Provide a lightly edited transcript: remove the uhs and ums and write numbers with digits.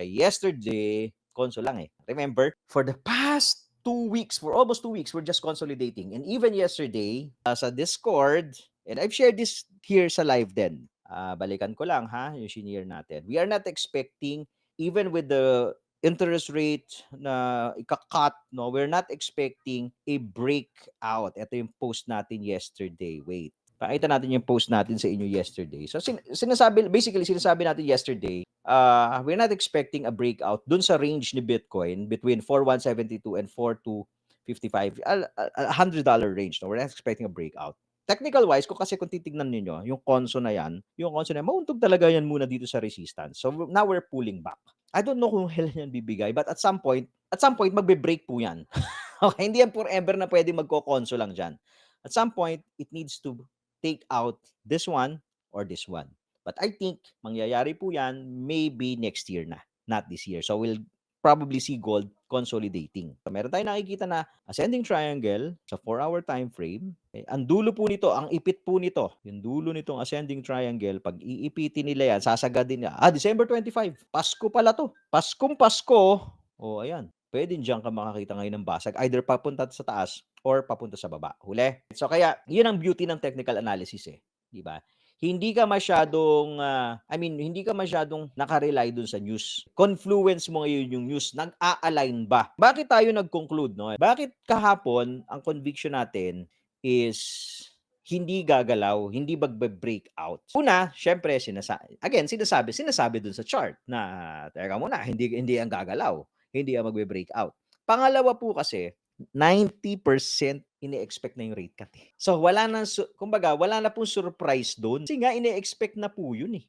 Yesterday, console lang eh. Remember, for the past 2 weeks, for almost 2 weeks, we're just consolidating. And even yesterday, sa Discord, and I've shared this here sa live din. Balikan ko lang ha, yung shinare natin. We are not expecting, even with the interest rate na ika-cut, no, we're not expecting a breakout. Ito yung post natin yesterday. Wait. Pakita natin yung post natin sa inyo yesterday. So basically sinasabi natin yesterday, we're not expecting a breakout dun sa range ni Bitcoin between 4,172 and 4,255, $100 range. No? We're not expecting a breakout. Technical wise, kung titignan niyo yung conso na yan, mauntog talaga yan muna dito sa resistance. So now we're pulling back. I don't know kung kailan yan bibigay, but at some point magbe-break po yan. Okay, hindi yan forever na pwede magko-conso lang dyan. At some point, it needs to take out this one or this one. But I think mangyayari po yan maybe next year na, not this year. So we'll probably see gold consolidating. So meron tayong nakikita na ascending triangle sa 4-hour time frame. Okay. Ang dulo po nito, ang ipit po nito, yung dulo nitong ascending triangle, pag iipitin nila yan, sasagadin niya. December 25, Pasko pala to. Paskong Pasko. Oh, ayan. Pwede diyan ka makakita ngayon ng basag, either papunta sa taas or papunta sa baba. Huli. So kaya, yun ang beauty ng technical analysis eh. Di ba? Hindi ka masyadong, hindi ka masyadong nakarely dun sa news. Confluence mo ngayon yung news. Nag-a-align ba? Bakit tayo nag-conclude, no? Bakit kahapon, ang conviction natin is hindi gagalaw, hindi magbe-break out. Una, syempre, sinasabi dun sa chart na, teka muna, hindi ang gagalaw, hindi ang magbe-break out. Pangalawa po kasi, 90% ine-expect na yung rate cut eh. So wala na pong surprise doon kasi nga ine-expect na po yun eh.